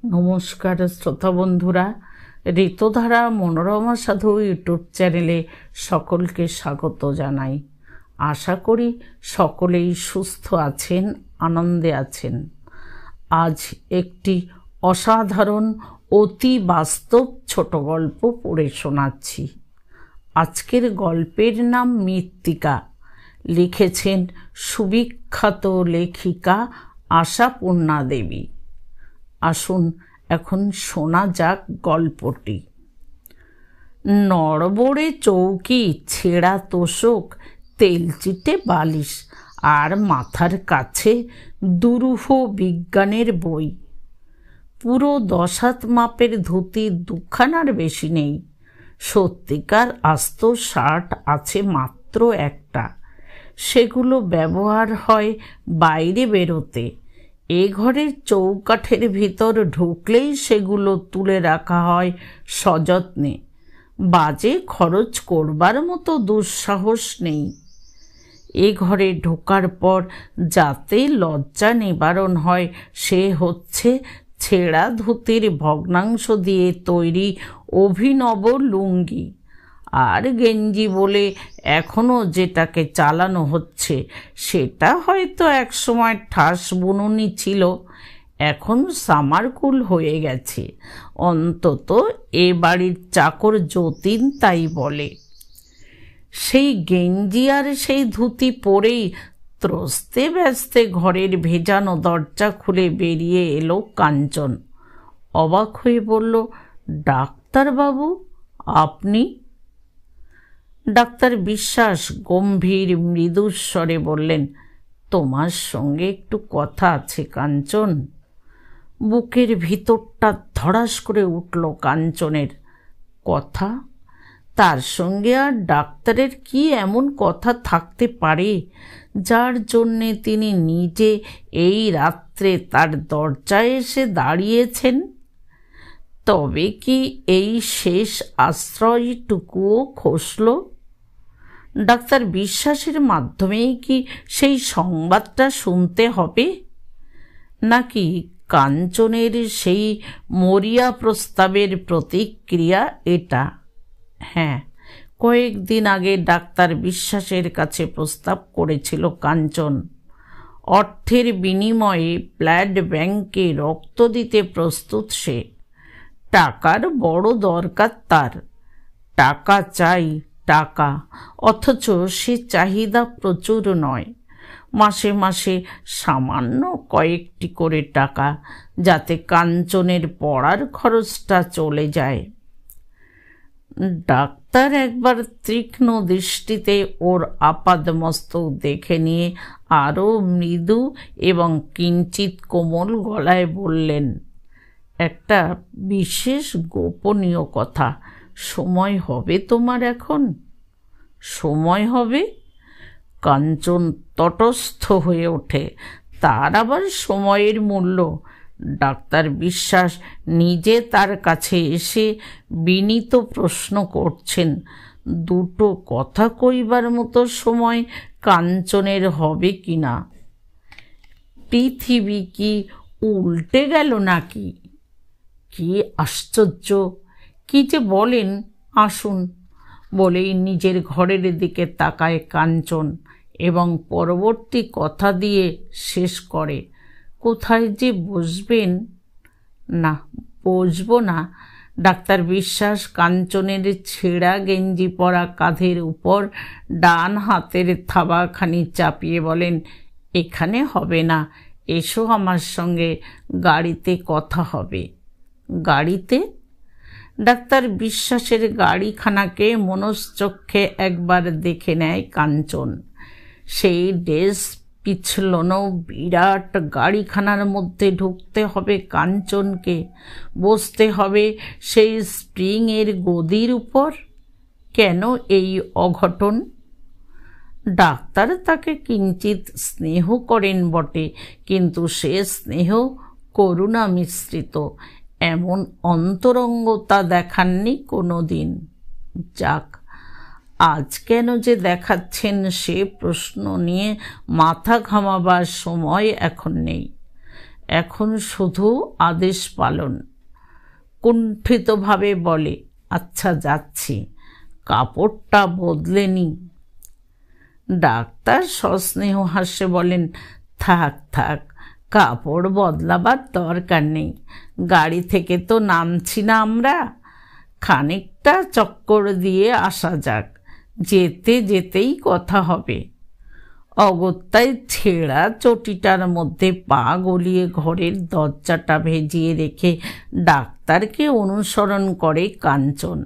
নমস্কার শ্রোতা বন্ধুরা, ঋতুধারা মনোরমা সাধু ইউটিউব চ্যানেলে সকলকে স্বাগত জানাই। আশা করি সকলেই সুস্থ আছেন, আনন্দে আছেন। আজ একটি অসাধারণ অতি বাস্তব ছোট গল্প পড়ে শোনাচ্ছি। আজকের গল্পের নাম মৃত্তিকা। লিখেছেন সুবিখ্যাত লেখিকা আশাপূর্ণা দেবী। আসুন এখন শোনা যাক গল্পটি। নড়বড়ে চৌকি, ছেঁড়া তোষক, তেলচিটে বালিশ আর মাথার কাছে দুরূহ বিজ্ঞানের বই। পুরো 10 হাত মাপের ধুতি দুখানার বেশি নেই। সত্যিকার আস্ত শার্ট আছে মাত্র একটা। সেগুলো ব্যবহার হয় বাইরে বেরোতে। এ ঘরের চৌকাঠের ভিতর ঢুকলেই সেগুলো তুলে রাখা হয় সযত্নে। বাজে খরচ করবার মতো দুঃসাহস নেই। এ ঘরে ঢোকার পর যাতে লজ্জা নিবারণ হয় সে হচ্ছে ছেঁড়া ধুতির ভগ্নাংশ দিয়ে তৈরি অভিনব লুঙ্গি আর গেঞ্জি বলে এখনও যেটাকে চালানো হচ্ছে সেটা হয়তো একসময় ঠাস বুননি ছিল, এখন সামারকুল হয়ে গেছে। অন্তত এ বাড়ির চাকর যতীন তাই বলে। সেই গেঞ্জি আর সেই ধুতি পরেই ত্রস্তে ব্যস্তে ঘরের ভেজানো দরজা খুলে বেরিয়ে এলো কাঞ্চন। অবাক হয়ে বলল, ডাক্তারবাবু, আপনি? ডাক্তার বিশ্বাস গম্ভীর মৃদুস্বরে বললেন, তোমার সঙ্গে একটু কথা আছে কাঞ্চন। বুকের ভিতরটা ধড়াস করে উঠল কাঞ্চনের। কথা? তার সঙ্গে আর ডাক্তারের কি এমন কথা থাকতে পারে যার জন্যে তিনি নিজে এই রাত্রে তার দরজায় এসে দাঁড়িয়েছেন? তবে কি এই শেষ আশ্রয়টুকুও খসল? ডাক্তার বিশ্বাসের মাধ্যমেই কি সেই সংবাদটা শুনতে হবে, নাকি কাঞ্চনের সেই মরিয়া প্রস্তাবের প্রতিক্রিয়া এটা? হ্যাঁ, কয়েকদিন আগে ডাক্তার বিশ্বাসের কাছে প্রস্তাব করেছিল কাঞ্চন। অর্থের বিনিময়ে ব্লাড ব্যাংকে রক্ত দিতে প্রস্তুত সে। টাকার বড় দরকার তার। টাকা চাই, টাকা। অথচ সে চাহিদা প্রচুর নয়। মাসে মাসে সামান্য কয়েকটি করে টাকা, যাতে কাঞ্চনের পড়ার খরচটা চলে যায়। ডাক্তার একবার তীক্ষ্ণ দৃষ্টিতে ওর আপাদমস্তক দেখে নিয়ে আরও মৃদু এবং কিঞ্চিত কোমল গলায় বললেন, একটা বিশেষ গোপনীয় কথা। সময় হবে তোমার এখন? সময় হবে? কাঞ্চন তটস্থ হয়ে ওঠে। তার আবার সময়ের মূল্য? ডাক্তার বিশ্বাস নিজে তার কাছে এসে বিনীত প্রশ্ন করছেন। দুটো কথা কইবার মতো সময় কাঞ্চনের হবে কি না? পৃথিবী কি উল্টে গেল নাকি? কি আশ্চর্য! কি যে বলেন! আসুন। বলেই নিজের ঘরের দিকে তাকায় কাঞ্চন এবং পরবর্তী কথা দিয়ে শেষ করে, কোথায় যে বসবেন? না, বসবো না। ডাক্তার বিশ্বাস কাঞ্চনের ছেঁড়া গেঞ্জি পরা কাঁধের উপর ডান হাতের থাবাখানি চাপিয়ে বলেন, এখানে হবে না, এসো আমার সঙ্গে, গাড়িতে কথা হবে। গাড়িতে? ডাক্তার বিশ্বাসের গাড়িখানাকে মনশ্চক্ষে একবার দেখে নেয় কাঞ্চন। সেই ডেস পিছলনো বিরাট গাড়িখানার মধ্যে ঢুকতে হবে কাঞ্চনকে, বসতে হবে সেই স্প্রিংয়ের গদির উপর। কেন এই অঘটন? ডাক্তার তাকে কিঞ্চিত স্নেহ করেন বটে, কিন্তু সে স্নেহ করুণা মিশ্রিত। এমন অন্তরঙ্গতা দেখাননি কোনো দিন। যাক, আজ কেন যে দেখাচ্ছেন সে প্রশ্ন নিয়ে মাথা ঘামাবার সময় এখন নেই। এখন শুধু আদেশ পালন। কুণ্ঠিতভাবে বলে, আচ্ছা যাচ্ছি, কাপড়টা বদলে নি। ডাক্তার সস্নেহ হাস্যে বলেন, থাক থাক, কাপড় বদলাবার দরকার নেই, গাড়ি থেকে তো নামছি না আমরা, খানিকটা চক্কর দিয়ে আসা যাক, যেতে যেতেই কথা হবে। অগত্যায় ছেঁড়া চটিটার মধ্যে পা গলিয়ে ঘরের দরজাটা ভেজিয়ে রেখে ডাক্তারকে অনুসরণ করে কাঞ্চন।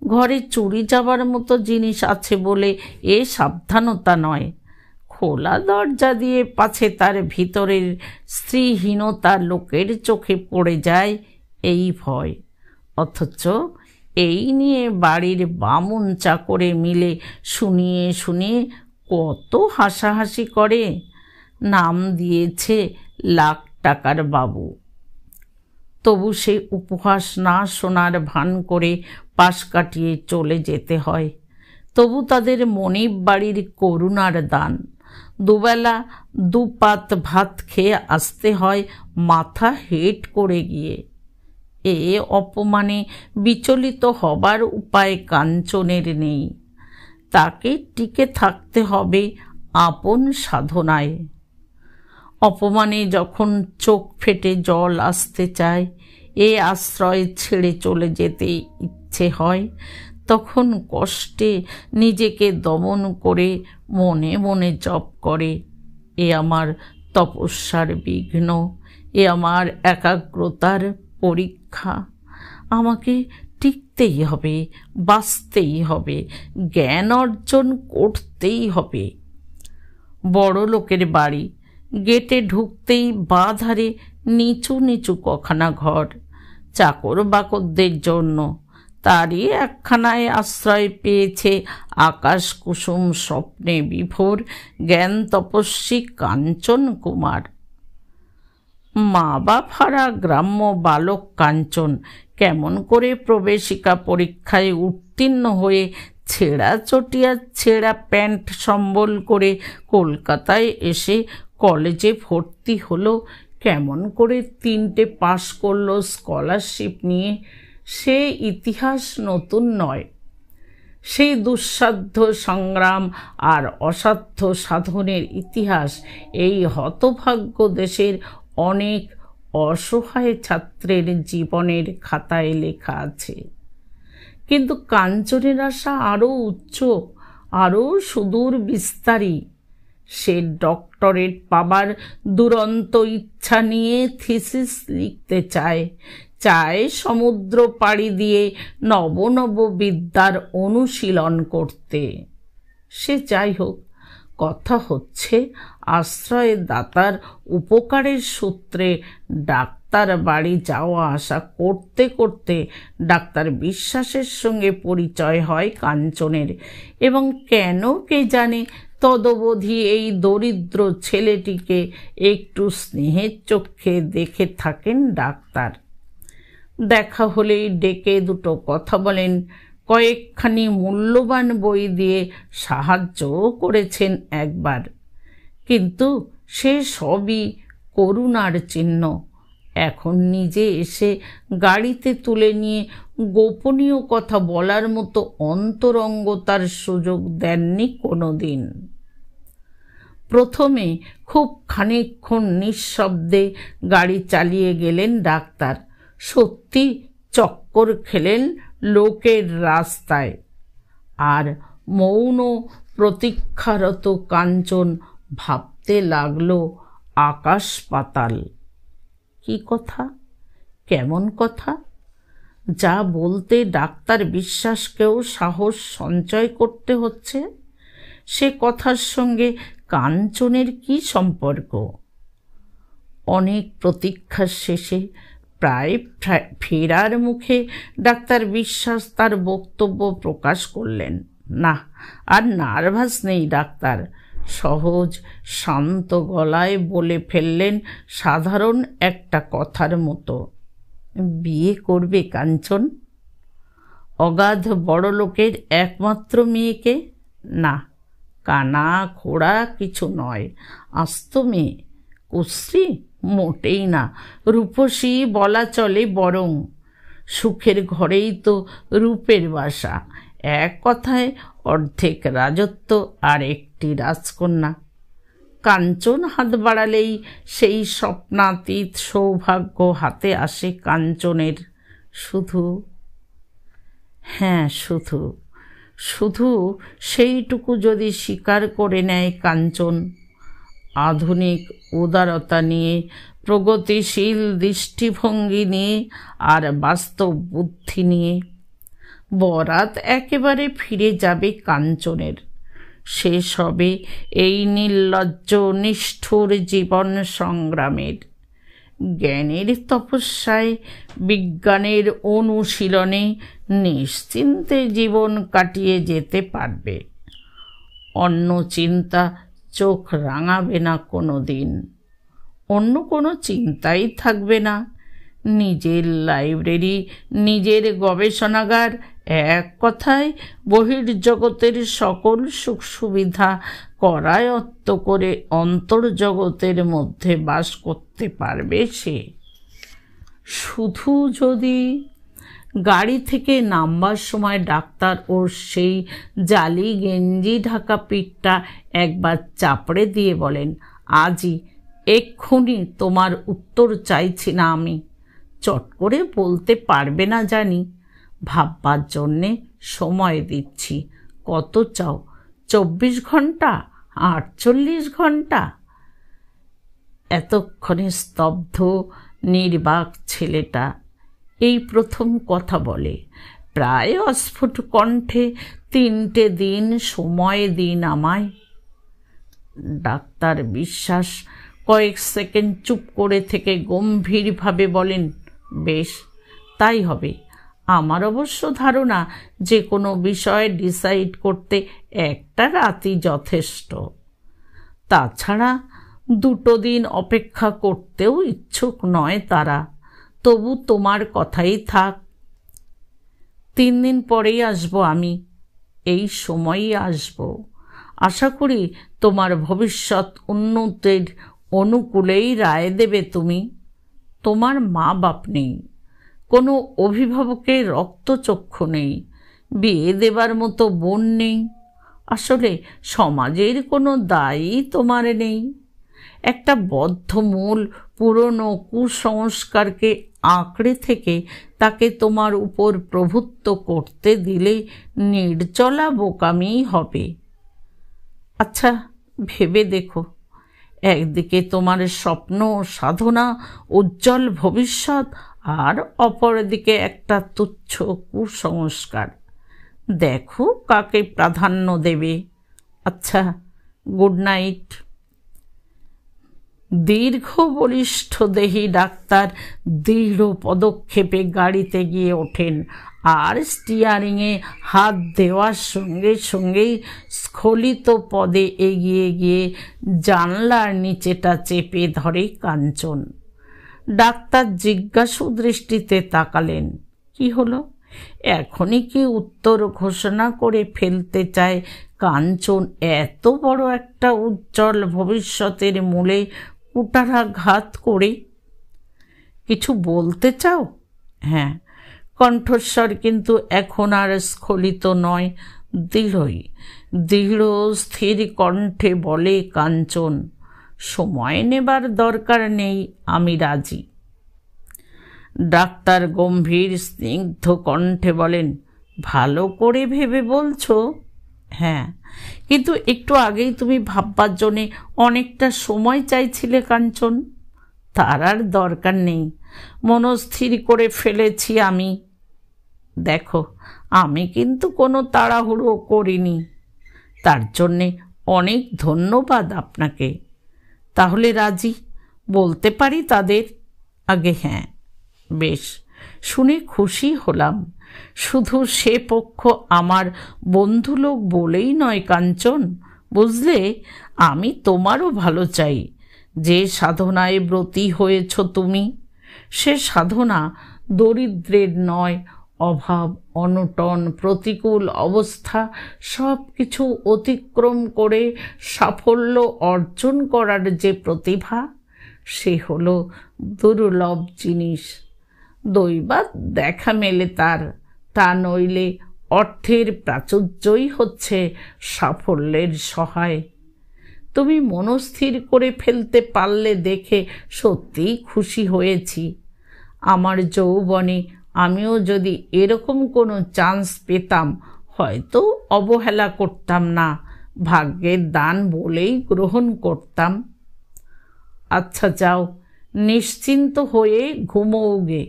ঘরে চুরি যাবার মতো জিনিস আছে বলে এ সাবধানতা নয়, খোলা দরজা দিয়ে পাছে তার ভিতরের স্ত্রীহীনতা লোকের চোখে পড়ে যায় এই ভয়। অথচ এই নিয়ে বাড়ির বামুন চাকরে মিলে শুনিয়ে শুনিয়ে কত হাসাহাসি করে, নাম দিয়েছে লাখ টাকার বাবু। তবু সে উপহাস না শোনার ভান করে পাশ কাটিয়ে চলে যেতে হয়। তবু তাদের মনিব বাড়ির করুণার দান, দুবেলা দুপাত ভাত খেয়ে আসতে হয় মাথা হেঁট করে গিয়ে। এ অপমানে বিচলিত হবার উপায় কাঞ্চনের নেই, তাকে টিকে থাকতে হবে আপন সাধনায়। অপমানে যখন চোখ ফেটে জল আসতে চায়, এ আশ্রয় ছেড়ে চলে যেতে ইচ্ছে হয়, তখন কষ্টে নিজেকে দমন করে মনে মনে জপ করে, এ আমার তপস্যার বিঘ্ন, এ আমার একাগ্রতার পরীক্ষা, আমাকে টিকতেই হবে, বাঁচতেই হবে, জ্ঞান অর্জন করতেই হবে। বড় লোকের বাড়ি, গেটে ঢুকতেই বাঁ ধারে নিচু নিচু কখানা ঘর, চাকর বাকরদের জন্য। তারই একখানায় আশ্রয় পেয়েছে আকাশ কুসুম স্বপ্নে বিভোর জ্ঞান তপস্বী কাঞ্চন কুমার। মা বাপ হারা গ্রাম্য বালক কাঞ্চন কেমন করে প্রবেশিকা পরীক্ষায় উত্তীর্ণ হয়ে ছেঁড়া চটিয়া ছেঁড়া প্যান্ট সম্বল করে কলকাতায় এসে কলেজে ভর্তি হলো, কেমন করে 3টে পাশ করলো স্কলারশিপ নিয়ে, সে ইতিহাস নতুন নয়। সেই দুঃসাধ্য সংগ্রাম আর অসাধ্য সাধনের ইতিহাস এই হতভাগ্য দেশের অনেক অসহায় ছাত্রের জীবনের খাতায় লেখা আছে। কিন্তু কাঞ্চনের আশা আরও উচ্চ, আরও সুদূর বিস্তারী। সে ডক্টরেট পাবার দুরন্ত ইচ্ছা নিয়ে থিসিস লিখতে চায়, চায় সমুদ্র পাড়ি দিয়ে নব নব বিদ্যার অনুশীলন করতে। সে যাই হোক, কথা হচ্ছে আশ্রয়দাতার উপকারের সূত্রে ডাক্তার বাড়ি যাওয়া আসা করতে করতে ডাক্তার বিশ্বাসের সঙ্গে পরিচয় হয় কাঞ্চনের, এবং কেন কে জানে তদবধি এই দরিদ্র ছেলেটিকে একটু স্নেহের চোখে দেখে থাকেন ডাক্তার। দেখা হলেই ডেকে দুটো কথা বলেন, কয়েকখানি মূল্যবান বই দিয়ে সাহায্যও করেছেন একবার। কিন্তু সে সবই করুণার চিহ্ন। এখন নিজে এসে গাড়িতে তুলে নিয়ে গোপনীয় কথা বলার মতো অন্তরঙ্গতার সুযোগ দেননি কোনো দিন। প্রথমে খুব খানিকক্ষণ নিঃশব্দে গাড়ি চালিয়ে গেলেন ডাক্তার, সত্যি চক্কর খেলেন লোকের রাস্তায়। আর মৌন প্রতীক্ষারত কাঞ্চন ভাবতে লাগলো আকাশ পাতাল। কি কথা, কেমন কথা, যা বলতে ডাক্তার বিশ্বাসকেও সাহস সঞ্চয় করতে হচ্ছে। সে কথার সঙ্গে কাঞ্চনের কি সম্পর্ক? অনেক প্রতীক্ষার শেষে প্রায় ফেরার মুখে ডাক্তার বিশ্বাস তার বক্তব্য প্রকাশ করলেন। না, আর নার্ভাস নেই ডাক্তার, সহজ শান্ত গলায় বলে ফেললেন সাধারণ একটা কথার মতো, বিয়ে করবে কাঞ্চন? অগাধ বড় লোকের একমাত্র মেয়েকে? না, কানা খোড়া কিছু নয়, আস্ত মেয়ে, কুশ্রী মোটেই না, রূপসী বলা চলে বরং। সুখের ঘরেই তো রূপের বাসা। এক কথায় অর্ধেক রাজত্ব আর একটি রাজকন্যা। কাঞ্চন হাত বাড়ালেই সেই স্বপ্নাতীত সৌভাগ্য হাতে আসে কাঞ্চনের। শুধু, হ্যাঁ শুধু, শুধু সেইটুকু যদি স্বীকার করে নেয় কাঞ্চন, আধুনিক উদারতা নিয়ে, প্রগতিশীল দৃষ্টিভঙ্গি নিয়ে আর বাস্তব বুদ্ধি নিয়ে, বরাত একেবারে ফিরে যাবে কাঞ্চনের। শেষ হবে এই নির্লজ্জ নিষ্ঠুর জীবন সংগ্রামের। জ্ঞানের তপস্যায়, বিজ্ঞানের অনুশীলনে নিশ্চিন্তে জীবন কাটিয়ে যেতে পারবে। অন্য চিন্তা চোখ রাঙাবে না কোনো দিন। অন্য কোনো চিন্তাই থাকবে না। নিজের লাইব্রেরি, নিজের গবেষণাগার, এক কথায় বহির্জগতের সকল সুখ সুবিধা করায়ত্ত করে অন্তর্জগতের মধ্যে বাস করতে পারবে সে। শুধু যদি গাড়ি থেকে নামবার সময় ডাক্তার ওর সেই জালি গেঞ্জি ঢাকা পিঠটা একবার চাপড়ে দিয়ে বলেন, আজই এক্ষুনি তোমার উত্তর চাইছি না আমি। চট করে বলতে পারবে না জানি, ভাববার জন্যে সময় দিচ্ছি। কত চাও? 24 ঘন্টা? 48 ঘন্টা? এতক্ষণে স্তব্ধ নির্বাক ছেলেটা এই প্রথম কথা বলে। প্রায় অস্ফুট কণ্ঠে, 3টে দিন সময় দিন আমায়। ডাক্তার বিশ্বাস কয়েক সেকেন্ড চুপ করে থেকে গম্ভীরভাবে বলেন, বেশ, তাই হবে। আমার অবশ্য ধারণা যে কোনো বিষয়ে ডিসাইড করতে একটা রাতই যথেষ্ট। তাছাড়া 2 দিন অপেক্ষা করতেও ইচ্ছুক নয় তারা। তবু তোমার কথাই থাক। 3 দিন পরেই আসবো আমি, এই সময়ই আসবো। আশা করি তোমার ভবিষ্যৎ উন্নতির অনুকূলেই রায় দেবে তুমি। তোমার মা বাপ নেই, কোনো অভিভাবকের রক্তচক্ষু নেই, বিয়ে দেবার মতো বোন নেই। আসলে সমাজের কোনো দায়ই তোমার নেই। একটা বদ্ধমূল পুরনো কুসংস্কারকে আঁকড়ে থেকে তাকে তোমার উপর প্রভুত্ব করতে দিলে নির্জলা বোকামি হবে। আচ্ছা, ভেবে দেখো, একদিকে তোমার স্বপ্ন, সাধনা, উজ্জ্বল ভবিষ্যৎ, আর অপরদিকে একটা তুচ্ছ কুসংস্কার। দেখো কাকে প্রাধান্য দেবে। আচ্ছা, গুড নাইট। দীর্ঘ বলিষ্ঠ দেহী ডাক্তার দৃঢ় পদক্ষেপে গাড়িতে গিয়ে ওঠেন আর স্টিয়ারিংয়ে হাত দেওয়ার সঙ্গে সঙ্গেই স্খলিত পদে এগিয়ে গিয়ে জানলার নিচেটা চেপে ধরে কাঞ্চন। ডাক্তার জিজ্ঞাসু দৃষ্টিতে তাকালেন। কি হলো? এখনই কি উত্তর ঘোষণা করে ফেলতে চায় কাঞ্চন এত বড় একটা উজ্জ্বল ভবিষ্যতের মূলে কুঠারাঘাত করে? কিছু বলতে চাও? হ্যাঁ। কণ্ঠস্বর কিন্তু এখন আর স্খলিত নয়, দৃঢ়ই। দৃঢ় স্থির কণ্ঠে বলে কাঞ্চন, সময় নেবার দরকার নেই, আমি রাজি। ডাক্তার গম্ভীর স্নিগ্ধ কণ্ঠে বলেন, ভালো করে ভেবে বলছো? হ্যাঁ, কিন্তু একটু আগেই তুমি ভাববার জন্যে অনেকটা সময় চাইছিলে কাঞ্চন। তার আর দরকার নেই, মনস্থির করে ফেলেছি আমি। দেখো, আমি কিন্তু কোনো তাড়াহুড়ো করিনি, তার জন্যে অনেক ধন্যবাদ আপনাকে। তাহলে রাজি? বলতে পারি তাদের? আগে হ্যাঁ। বেশ, শুনে খুশি হলাম। শুধু সে পক্ষ আমার বন্ধুলোক বলেই নয় কাঞ্চন, বুঝলে, আমি তোমারও ভালো চাই। যে সাধনায় ব্রতী হয়েছ তুমি, সে সাধনা দরিদ্রের নয়। অভাব, অনটন, প্রতিকূল অবস্থা সব কিছু অতিক্রম করে সাফল্য অর্জন করার যে প্রতিভা, সে হলো দুর্লভ জিনিস। দৈবাৎ দেখা মেলে তার, তা নইলে অর্থের প্রাচুর্যই হচ্ছে সাফল্যের সহায়। তুমি মনস্থির করে ফেলতে পারলে দেখে সত্যিই খুশি হয়েছি। আমার যৌবনে আমিও যদি এরকম কোনো চান্স পেতাম হয়তো অবহেলা করতাম না, ভাগ্যের দান বলেই গ্রহণ করতাম। আচ্ছা যাও, নিশ্চিন্ত হয়ে ঘুমোগে।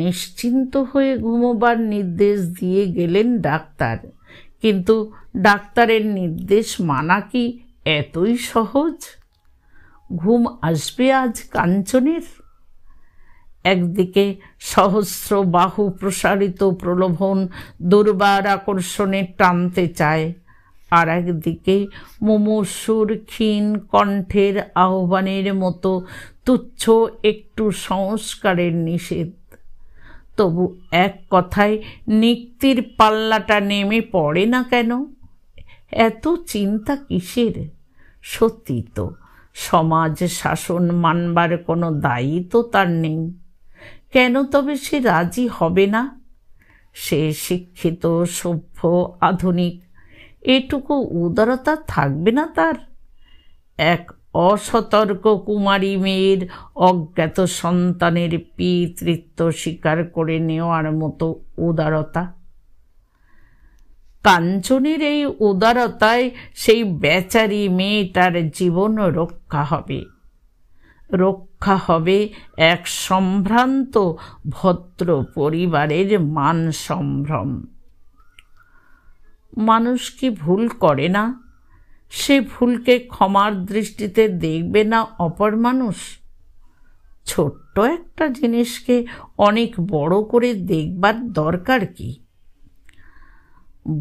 নিশ্চিন্ত হয়ে ঘুমোবার নির্দেশ দিয়ে গেলেন ডাক্তার, কিন্তু ডাক্তারের নির্দেশ মানা কি এতই সহজ? ঘুম আসবে আজ কাঞ্চনের? একদিকে সহস্র বাহু প্রসারিত প্রলোভন দুর্বার আকর্ষণে টানতে চায়, আর একদিকে মুমূর্ষুর ক্ষীণ কণ্ঠের আহ্বানের মতো তুচ্ছ একটু সংস্কারের নিষেধ। তবু এক কথায় নিক্তির পাল্লাটা নেমে পড়ে না কেন? এত চিন্তা কিসের? সত্যি তো সমাজ শাসন মানবার কোনো দায়ী তো তার নেই। কেন তবে সে রাজি হবে না? সে শিক্ষিত, সভ্য, আধুনিক, এটুকু উদারতা থাকবে না তার? এক অসতর্ক কুমারী মেয়ের অজ্ঞাত সন্তানের পিতৃত্ব স্বীকার করে নেওয়ার মতো উদারতা? কাঞ্চনের এই উদারতায় সেই বেচারি মেয়েটার জীবন রক্ষা হবে। রক্ষা হবে এক সম্ভ্রান্ত ভদ্র পরিবারের মান সম্ভ্রম। মানুষ কি ভুল করে না? সে ভুলকে ক্ষমার দৃষ্টিতে দেখবে না অপর মানুষ? ছোট্ট একটা জিনিসকে অনেক বড় করে দেখবার দরকার কি?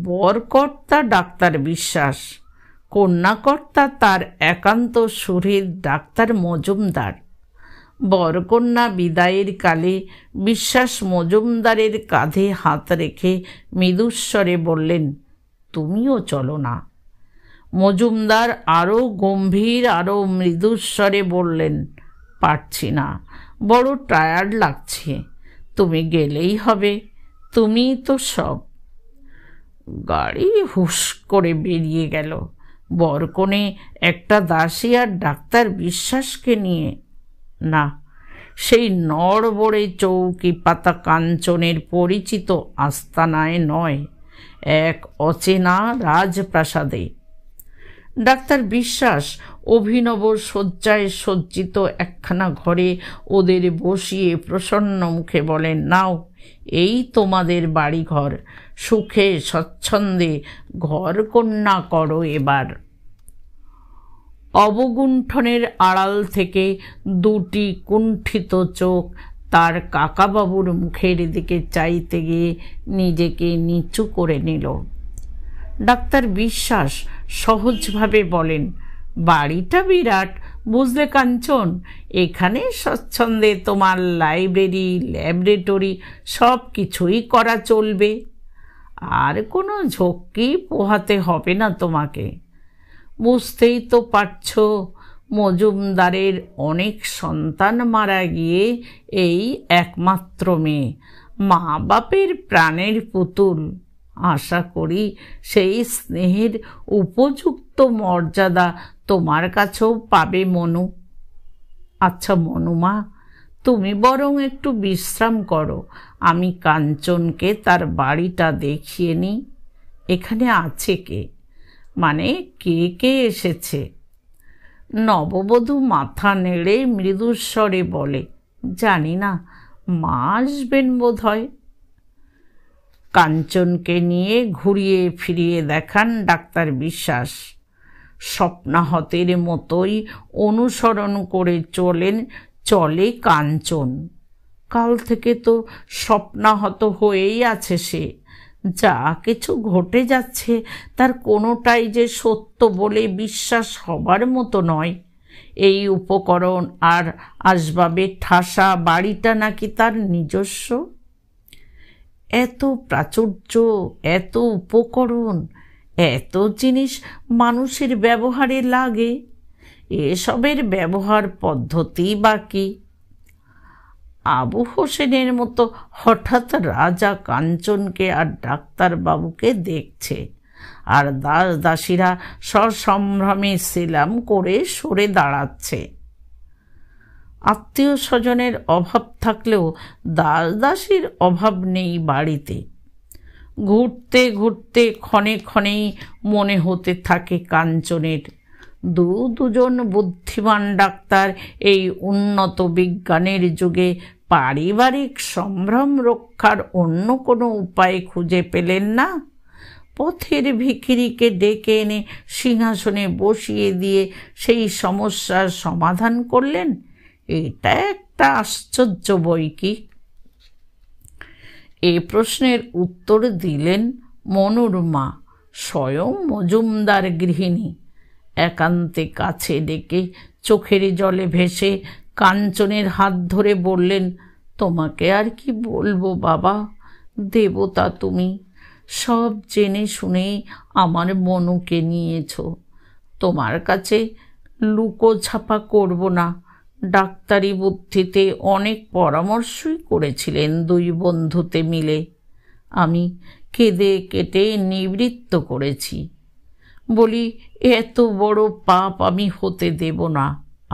বরকর্তা ডাক্তার বিশ্বাস, কন্যাকর্তা তার একান্ত সুহৃদ ডাক্তার মজুমদার। বরকন্যা বিদায়ের কালে বিশ্বাস মজুমদারের কাঁধে হাত রেখে মৃদুস্বরে বললেন, তুমিও চলো না। মজুমদার আরও গম্ভীর, আরও মৃদুস্বরে বললেন, পারছি না, বড় টায়ার্ড লাগছে, তুমি গেলেই হবে, তুমিই তো সব। গাড়ি হুশ করে বেরিয়ে গেল, বরকনে একটা দাসী আর ডাক্তার বিশ্বাসকে নিয়ে। না, সেই নড়বড়ে চৌকি পাতা কাঞ্চনের পরিচিত আস্তানায় নয়, এক অচেনা রাজপ্রাসাদে। ডাক্তার বিশ্বাস অভিনব শয্যায় সজ্জিত একখানা ঘরে ওদের বসিয়ে প্রসন্ন মুখে বলেন, নাও, এই তোমাদের বাড়িঘর, সুখে স্বচ্ছন্দে ঘর কন্যা করো এবার। অবগুণ্ঠনের আড়াল থেকে দুটি কুণ্ঠিত চোখ তার কাকাবাবুর মুখের দিকে চাইতে গিয়ে নিজেকে নিচু করে নিল। ডাক্তার বিশ্বাস সহজভাবে বলেন, বাড়িটা বিরাট, বুঝলে কাঞ্চন, এখানে স্বচ্ছন্দে তোমার লাইব্রেরি, ল্যাবরেটরি সব কিছুই করা চলবে, আর কোনো ঝক্কি পোহাতে হবে না তোমাকে। বুঝতেই তো পারছ, মজুমদারের অনেক সন্তান মারা গিয়ে এই একমাত্র মেয়ে, মা বাপের প্রাণের পুতুল। আশা করি সেই স্নেহের উপযুক্ত মর্যাদা তোমার কাছেও পাবে মনু। আচ্ছা মনুমা, তুমি বরং একটু বিশ্রাম করো, আমি কাঞ্চনকে তার বাড়িটা দেখিয়ে নিই। এখানে আছে কে, মানে কে কে এসেছে? নববধূ মাথা নেড়ে মৃদুস্বরে বলে, জানি না, মা আসবেন বোধ হয়। কাঞ্চনকে নিয়ে ঘুরিয়ে ফিরিয়ে দেখান ডাক্তার বিশ্বাস। স্বপ্নাহতের মতোই অনুসরণ করে চলে কাঞ্চন। কাল থেকে তো স্বপ্নাহত হয়েই আছে সে। যা কিছু ঘটে যাচ্ছে তার কোনোটাই যে সত্য বলে বিশ্বাস হবার মতো নয়। এই উপকরণ আর আসবাবে ঠাসা বাড়িটা নাকি তার নিজস্ব। এত প্রাচুর্য, এত উপকরণ, এত জিনিস মানুষের ব্যবহারে লাগে, এসবের ব্যবহার পদ্ধতি বা কি? আবু হোসেনের মতো হঠাৎ রাজা কাঞ্চনকে আর ডাক্তারবাবুকে দেখছে, আর দাস দাসীরা সসম্ভ্রমে সেলাম করে সরে দাঁড়াচ্ছে। আত্মীয় স্বজনের অভাব থাকলেও দাস দাসীর অভাব নেই বাড়িতে। ঘুরতে ঘুরতে ক্ষণে ক্ষণেই মনে হতে থাকে কাঞ্চনের, দুজন বুদ্ধিমান ডাক্তার এই উন্নত বিজ্ঞানের যুগে পারিবারিক সম্ভ্রম রক্ষার অন্য কোনো উপায় খুঁজে পেলেন না। পথের ভিখিরিকে ডেকে এনে সিংহাসনে বসিয়ে দিয়ে সেই সমস্যার সমাধান করলেন। এটা একটা আশ্চর্য বই কি? এই প্রশ্নের উত্তর দিলেন মনুর মা, স্বয়ং মজুমদার গৃহিণী। একান্তে কাছে ডেকে চোখের জলে ভেসে কাঞ্চনের হাত ধরে বললেন, তোমাকে আর কি বলবো বাবা, দেবতা তুমি। সব জেনে শুনে আমার মনুকে নিয়েছ। তোমার কাছে লুকো ছাপা করব না। ডাক্তারি বুদ্ধিতে অনেক পরামর্শই করেছিলেন দুই বন্ধুতে মিলে। আমি কেঁদে কেটে নিবৃত্ত করেছি। বলি, এত বড় পাপ আমি হতে দেব না।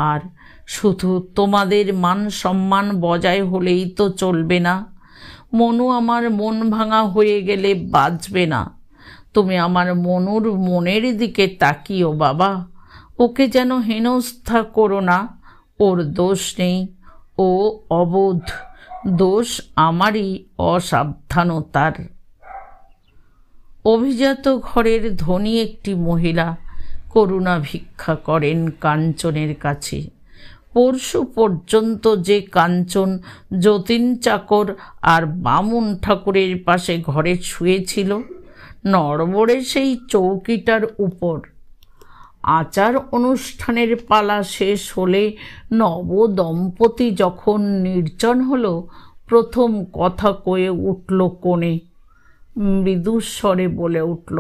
আর শুধু তোমাদের মান সম্মান বজায় হলেই তো চলবে না। মনু আমার মন ভাঙা হয়ে গেলে বাঁচবে না। তুমি আমার মনুর মনের দিকে তাকিও বাবা। ওকে যেন হেনস্থা করো না। ওর দোষ নেই, ও অবোধ। দোষ আমারই অসাবধানতার। অভিজাত ঘরের ধনী একটি মহিলা করুণা ভিক্ষা করেন কাঞ্চনের কাছে। পরশু পর্যন্ত যে কাঞ্চন যতীন চাকর আর বামুন ঠাকুরের পাশে ঘরে শুয়েছিল, নড়বড়ে সেই চৌকিটার উপর। আচার অনুষ্ঠানের পালা শেষ হলে নবদম্পতি যখন নির্জন হলো, প্রথম কথা কয়ে উঠল কোণে। মৃদুস্বরে বলে উঠল,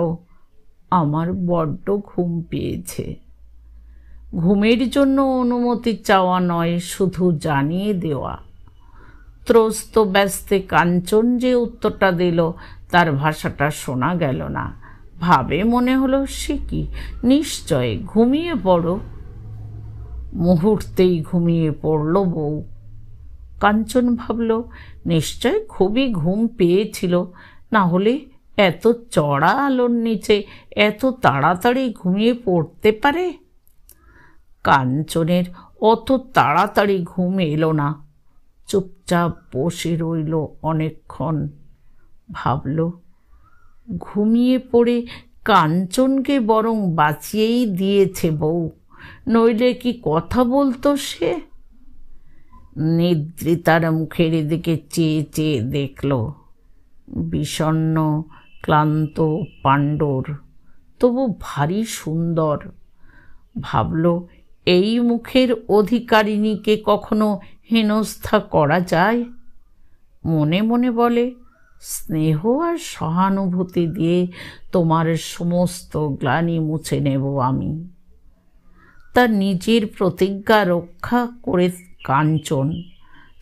আমার বড্ড ঘুম পেয়েছে। ঘুমের জন্য অনুমতি চাওয়া নয়, শুধু জানিয়ে দেওয়া। ত্রস্ত ব্যস্তে কাঞ্চন যে উত্তরটা দিল, তার ভাষাটা শোনা গেল না। ভাবে মনে হলো, সে কি, নিশ্চয় ঘুমিয়ে পড়ো। মুহূর্তেই ঘুমিয়ে পড়ল বউ। কাঞ্চন ভাবল, নিশ্চয় খুবই ঘুম পেয়েছিল, না হলে এত চড়া আলোর নিচে এত তাড়াতাড়ি ঘুমিয়ে পড়তে পারে। কাঞ্চনের অত তাড়াতাড়ি ঘুম এলো না। চুপচাপ বসে রইল অনেকক্ষণ। ভাবল, ঘুমিয়ে পড়ে কাঞ্চনকে বরং বাঁচিয়েই দিয়েছে বউ, নইলে কি কথা বলতো সে? নিদ্রিতার মুখের দিকে চেয়ে চেয়ে দেখল। বিষণ্ণ ক্লান্ত পাণ্ডর, তবু ভারী সুন্দর। ভাবল, এই মুখের অধিকারিণীকে কখনো হেনস্থা করা যায়? মনে মনে বলে, স্নেহ আর সহানুভূতি দিয়ে তোমার সমস্ত গ্লানি মুছে নেব আমি। তার নিজের প্রতিজ্ঞা রক্ষা করে কাঞ্চন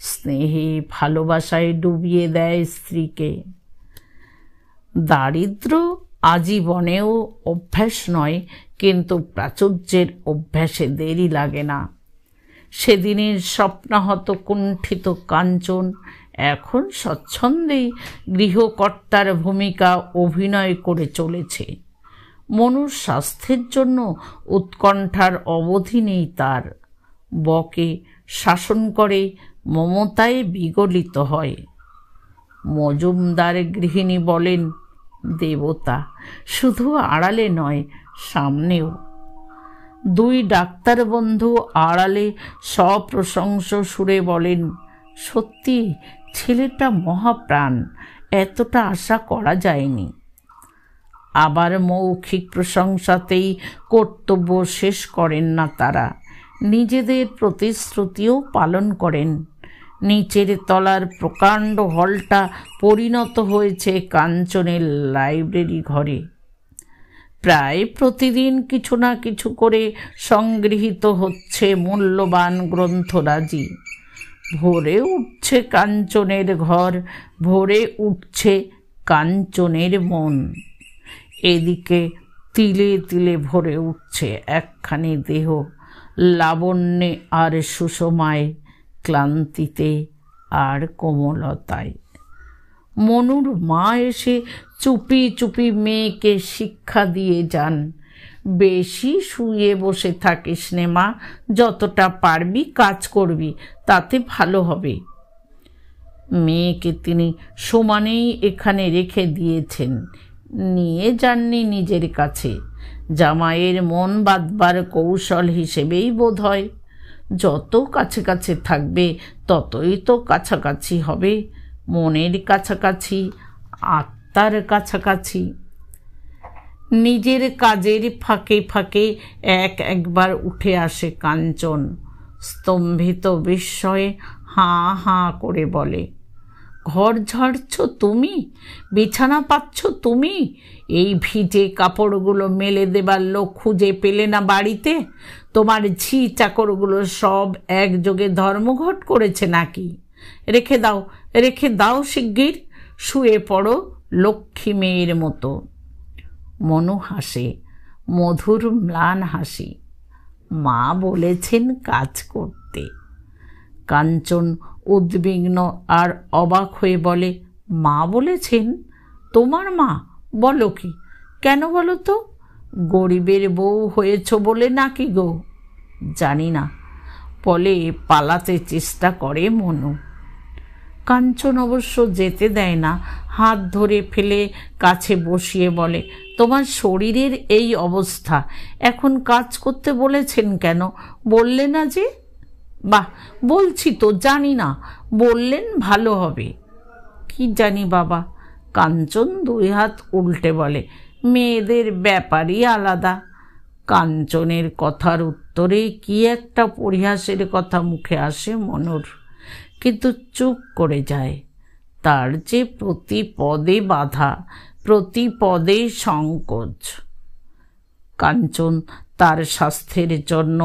স্নেহে ভালোবাসায় ডুবিয়ে দেয় স্ত্রীকে। দারিদ্র আজীবনেও অভ্যাস নয়, কিন্তু প্রাচুর্যের অভ্যাসে দেরি লাগে না। সেদিনের স্বপ্নাহত কুণ্ঠিত কাঞ্চন এখন স্বচ্ছন্দেই গৃহকর্তার ভূমিকা অভিনয় করে চলেছে। মনুর স্বাস্থ্যের জন্য উৎকণ্ঠার অবধি নেই তার। বকে, শাসন করে, মমতায় বিগলিত হয়। মজুমদার গৃহিণী বলেন, দেবতা শুধু আড়ালে নয়, সামনেও। দুই ডাক্তার বন্ধু আড়ালে সপ্রশংস সুরে বলেন, সত্যি ছেলেটা মহাপ্রাণ, এতটা আশা করা যায়নি। আবার মৌখিক প্রশংসাতেই কর্তব্য শেষ করেন না তারা, নিজেদের প্রতিশ্রুতিও পালন করেন। নিচের তলার প্রকাণ্ড হলটা পরিণত হয়েছে কাঞ্চনের লাইব্রেরি ঘরে। প্রায় প্রতিদিন কিছু না কিছু করে সংগৃহীত হচ্ছে মূল্যবান গ্রন্থরাজি। ভরে উঠছে কাঞ্চনের ঘর, ভরে উঠছে কাঞ্চনের মন। এদিকে তিলে তিলে ভরে উঠছে একখানি দেহ, লাবণ্যে আর সুষমায়, ক্লান্তিতে আর কোমলতায়। মনুর মা এসে চুপি চুপি মেয়েকে শিক্ষা দিয়ে যান, বেশি শুয়ে বসে থাকিস নে মা, যতটা পারবি কাজ করবি, তাতে ভালো হবে। মেয়েকে তিনি সমানেই এখানে রেখে দিয়েছেন, নিয়ে যাননি নিজের কাছে। জামাইয়ের মন বাঁধবার কৌশল হিসেবেই বোধ হয়। যত কাছে কাছে থাকবে ততই তো কাছাকাছি হবে, মনের কাছাকাছি, আত্মার কাছাকাছি। নিজের কাজের ফাঁকে ফাঁকে একবার উঠে আসে কাঞ্চন, স্তম্ভিত বিস্ময়ে হাঁ হাঁ করে বলে, ঘর ঝাড়ছ তুমি, বিছানা পাচ্ছ তুমি, এই ভিজে কাপড়গুলো মেলে দেবার লোক খুঁজে পেলে না বাড়িতে? তোমার ঝি চাকরগুলো সব একযোগে ধর্মঘট করেছে নাকি? রেখে দাও, রেখে দাও শিগগির, শুয়ে পড়ো লক্ষ্মী মেয়ের মতো। মনু হাসে, মধুর ম্লান হাসি। মা বলেছেন কাজ করতে। কাঞ্চন উদ্বিগ্ন আর অবাক হয়ে বলে, মা বলেছেন? তোমার মা? বলো কি? কেন বলো তো? গরিবের বউ হয়েছ বলে নাকি গো? জানি না, বলে পালাতে চেষ্টা করে মনু। কাঞ্চন অবশ্য যেতে দেয় না, হাত ধরে ফেলে কাছে বসিয়ে বলে, তোমার শরীরের এই অবস্থা, এখন কাজ করতে বলেছেন কেন? বললে না যে? বাহ, বলছি তো, জানি না, বললেন ভালো হবে। কি জানি বাবা। কাঞ্চন দুই হাত উল্টে বলে, মেয়েদের ব্যাপারই আলাদা। কাঞ্চনের কথার উত্তরে কি একটা পরিহাসের কথা মুখে আসে মনুর, কিন্তু চুপ করে যায়। তার যে প্রতি পদে বাধা, প্রতি পদে সংকোচ। কাঞ্চন তার স্বাস্থ্যের জন্য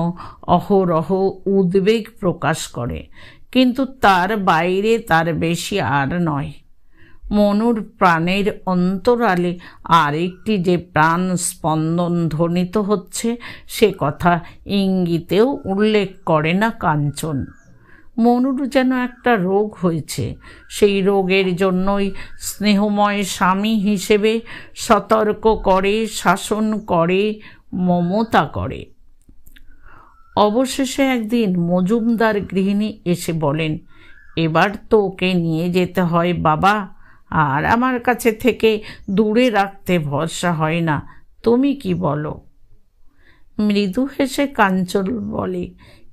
অহরহ উদ্বেগ প্রকাশ করে, কিন্তু তার বাইরে তার বেশি আর নয়। মনুর প্রাণের অন্তরালে আরেকটি যে প্রাণ স্পন্দন ধ্বনিত হচ্ছে, সে কথা ইঙ্গিতেও উল্লেখ করে না কাঞ্চন। মনুর যেন একটা রোগ হয়েছে, সেই রোগের জন্যই স্নেহময় স্বামী হিসেবে সতর্ক করে, শাসন করে, মমতা করে। অবশেষে একদিন মজুমদার গৃহিণী এসে বলেন, এবার তো ওকে নিয়ে যেতে হয় বাবা, আর আমার কাছে থেকে দূরে রাখতে ভরসা হয় না, তুমি কি বলো? মৃদু হেসে কাঞ্চন বলে,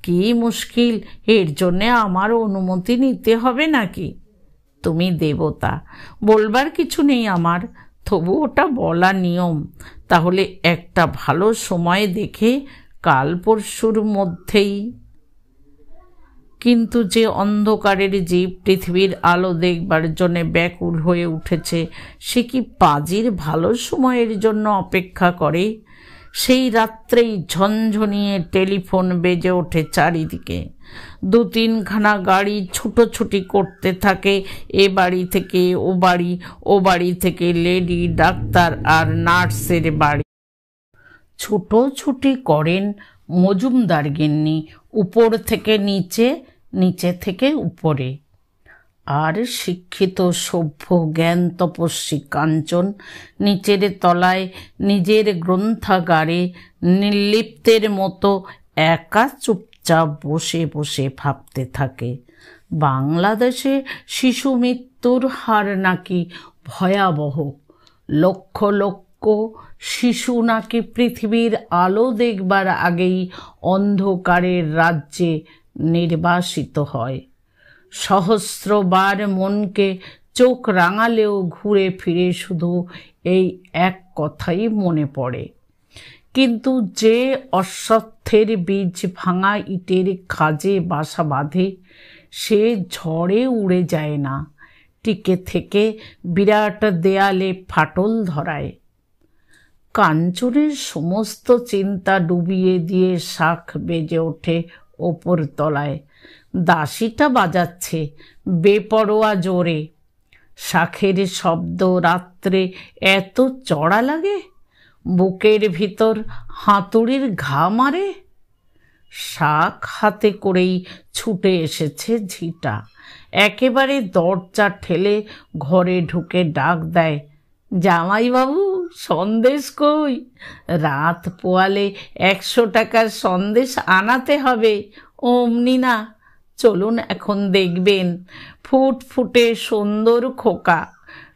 কি মুশকিল, এর জন্যে আমার অনুমতি নিতে হবে নাকি? তুমি দেবতা, বলবার কিছু নেই আমার, তবু ওটা বলা নিয়ম। তাহলে একটা ভালো সময় দেখে কাল পরশুর মধ্যেই। কিন্তু যে অন্ধকারের জীব পৃথিবীর আলো দেখবার জন্য ব্যাকুল হয়ে উঠেছে, সে কি পাজির ভালো সময়ের জন্য অপেক্ষা করে? সেই রাত্রেই ঝনঝনিয়ে টেলিফোন বেজে ওঠে চারিদিকে। দু তিনখানা গাড়ি ছুটোছুটি করতে থাকে, এ বাড়ি থেকে ও বাড়ি, ও বাড়ি থেকে লেডি ডাক্তার আর নার্সের বাড়ি। ছুটোছুটি করেন মজুমদার গিন্নি, উপর থেকে নিচে, নিচে থেকে উপরে। আর শিক্ষিত সভ্য জ্ঞান তপস্বী কাঞ্চন নিচের তলায় নিজের গ্রন্থাগারে নির্লিপ্তের মতো একা চুপচাপ বসে বসে ভাবতে থাকে, বাংলাদেশে শিশু মৃত্যুর হার নাকি ভয়াবহ, লক্ষ লক্ষ শিশু নাকি পৃথিবীর আলো দেখবার আগেই অন্ধকারের রাজ্যে নির্বাসিত হয়। সহস্রবার মনকে চোখ রাঙালেও ঘুরে ফিরে শুধু এই এক কথাই মনে পড়ে। কিন্তু যে অশ্বত্থের বীজ ভাঙা ইটের খাজে বাসা বাঁধে, সে ঝড়ে উড়ে যায় না, টিকে থেকে বিরাট দেয়ালে ফাটল ধরায়। কাঞ্চনের সমস্ত চিন্তা ডুবিয়ে দিয়ে শাঁখ বেজে ওঠে ওপর তলায়। দাসীটা বাজাচ্ছে বেপরোয়া জোরে। শাঁখের শব্দ রাত্রে এত চড়া লাগে, বুকের ভিতর হাতুড়ির ঘা মারে। শাঁখ হাতে করেই ছুটে এসেছে ঝিটা। একেবারে দরজা ঠেলে ঘরে ঢুকে ডাক দেয়, জামাইবাবু, সন্দেশ কই? রাত পোয়ালে 100 টাকার সন্দেশ আনাতে হবে, অমনি না। চলুন, এখন দেখবেন ফুটফুটে সুন্দর খোকা।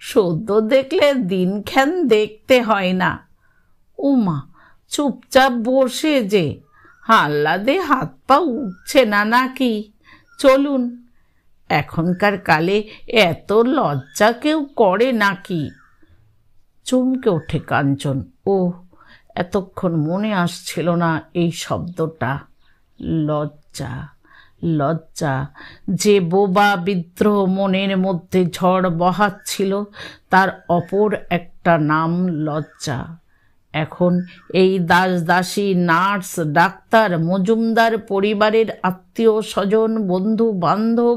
সদ্য দেখলে দিনক্ষণ দেখতে হয় না। উমা, চুপচাপ বসে যে, আহ্লাদে হাত পা উঠছে না নাকি? চলুন। এখনকার কালে এত লজ্জা কেউ করে নাকি? চমকে ওঠে কাঞ্চন। ও, এতক্ষণ মনে আসছিল না এই শব্দটা। লজ্জা, লজ্জা। যে বোবা বিদ্রোহ মনের মধ্যে ঝড় বহাচ্ছিল, তার অপর একটা নাম লজ্জা। এখন এই দাস দাসী, নার্স, ডাক্তার, মজুমদার পরিবারের আত্মীয় স্বজন, বন্ধু বান্ধব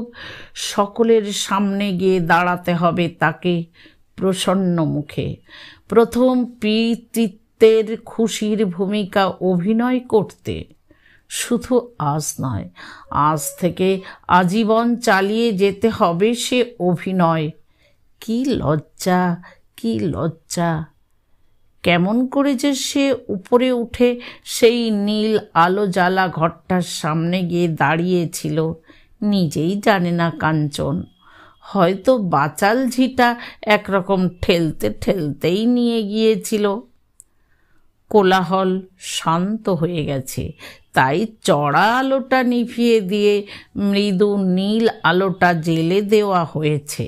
সকলের সামনে গিয়ে দাঁড়াতে হবে তাকে প্রসন্ন মুখে। প্রথম পিতৃত্বের খুশির ভূমিকা অভিনয় করতে। শুধু আজ নয়, আজ থেকে আজীবন চালিয়ে যেতে হবে সে অভিনয়। কি লজ্জা, কি লজ্জা! কেমন করে যে সে উপরে উঠে সেই নীল আলো জ্বালা ঘরটার সামনে গিয়ে দাঁড়িয়েছিল নিজেই জানে না কাঞ্চন। হয়তো বাচাল ঝিটা একরকম ঠেলতে ঠেলতেই নিয়ে গিয়েছিল। কোলাহল শান্ত হয়ে গেছে, তাই চড়া আলোটা নিভিয়ে দিয়ে মৃদু নীল আলোটা জ্বেলে দেওয়া হয়েছে।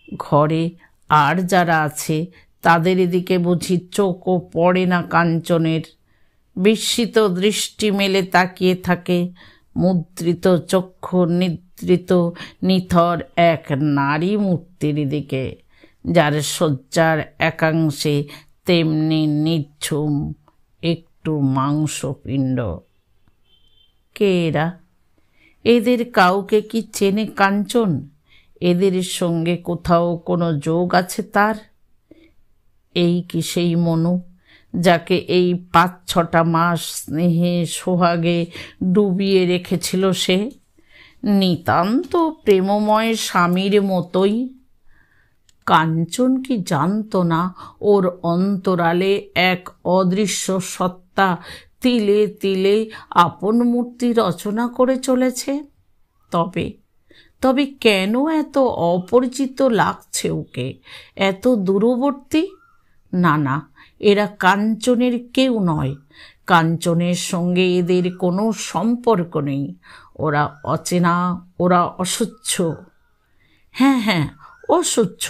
ঘরে আর যারা আছে তাদের এদিকে বুঝি চোখও পড়ে না কাঞ্চনের। বিস্মিত দৃষ্টি মেলে তাকিয়ে থাকে মুদ্রিত চক্ষু নিদ্রিত নিথর এক নারী মূর্তির দিকে, যার শয্যার একাংশে তেমনি নিঝুম একটু মাংসপিণ্ড। কে এরা? এদের কাউকে কি চেনে কাঞ্চন? এদের সঙ্গে কোথাও কোনো যোগ আছে তার? এই কি সেই মনু, যাকে এই 5-6টা মাস স্নেহে সোহাগে ডুবিয়ে রেখেছিল সে, নিতান্ত প্রেমময় স্বামীর মতোই? কাঞ্চন কি জানত না ওর অন্তরালে এক অদৃশ্য সত্তা তিলে তিলে আপন মূর্তি রচনা করে চলেছে? তবে কেন এত অপরিচিত লাগছে ওকে, এত দূরবর্তী? না, এরা কাঞ্চনের কেউ নয়। কাঞ্চনের সঙ্গে এদের কোনো সম্পর্ক নেই। ওরা অচেনা, ওরা অসহ্য। হ্যাঁ, অসহ্য।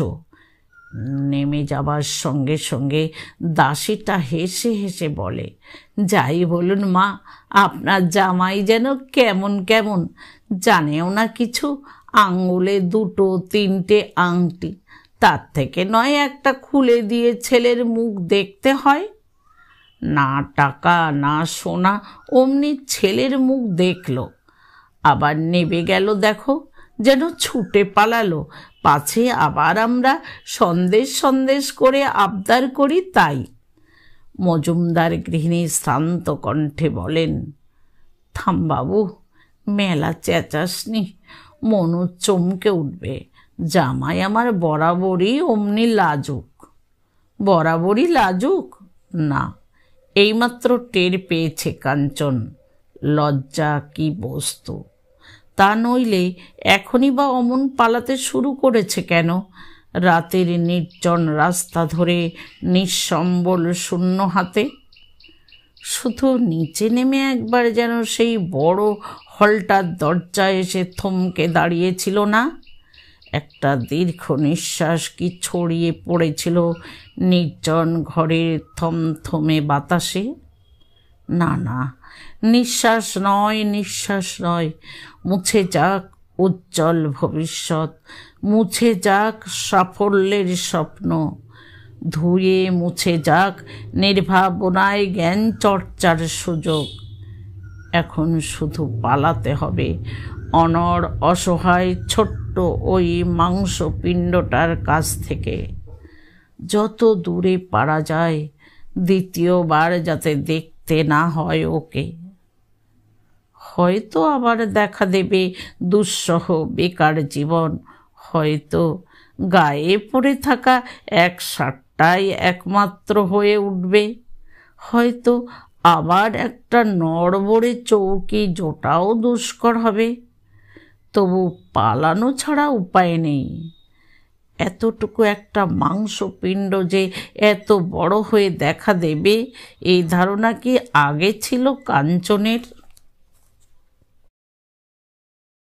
নেমে যাবার সঙ্গে সঙ্গে দাসীটা হেসে হেসে বলে, যাই বলুন মা, আপনার জামাই যেন কেমন কেমন, জানেও না কিছু। আঙুলে 2-3টে আংটি, তার থেকে নয় একটা খুলে দিয়ে ছেলের মুখ দেখতে হয়? না টাকা না সোনা, অমনি ছেলের মুখ দেখলো, আবার নেবে গেল। দেখো, যেন ছুটে পালালো, পাছে আবার আমরা সন্দেশ করে আবদার করি তাই। মজুমদার গৃহিণী শান্ত কণ্ঠে বলেন, থাম বাবু, মেলা চেঁচাসনি, মনু চমকে উঠবে। জামাই আমার বরাবরই অমনি লাজুক। বরাবরই লাজুক? না, এইমাত্র টের পেয়েছে কাঞ্চন লজ্জা কি বস্তু। তা নইলে এখনই বা অমন পালাতে শুরু করেছে কেন? রাতের নির্জন রাস্তা ধরে নিঃসম্বল শূন্য হাতে। শুধু নিচে নেমে একবার যেন সেই বড় হলটার দরজায় এসে থমকে দাঁড়িয়েছিল না? একটা দীর্ঘ নিঃশ্বাস কি ছড়িয়ে পড়েছিল নির্জন ঘরের থমথমে বাতাসে? না, নিঃশ্বাস নয়। মুছে যাক উজ্জ্বল ভবিষ্যৎ, মুছে যাক সাফল্যের স্বপ্ন, ধুয়ে মুছে যাক নির্ভাবনায় জ্ঞান চর্চার সুযোগ। এখন শুধু পালাতে হবে অনড় অসহায় ছোট্ট ওই মাংসপিণ্ডটার কাছ থেকে, যত দূরে পারা যায়, দ্বিতীয়বার যাতে দেখতে না হয় ওকে। হয়তো আবার দেখা দেবে দুঃসহ বেকার জীবন, হয়তো গায়ে পড়ে থাকা এক শার্টটাই একমাত্র হয়ে উঠবে, হয়তো আবার একটা নড়বড়ে চৌকি জোটাও দুষ্কর হবে। তবু পালানো ছাড়া উপায় নেই। এতটুকু একটা মাংসপিণ্ড যে এত বড় হয়ে দেখা দেবে, এই ধারণা কি আগে ছিল কাঞ্চনের?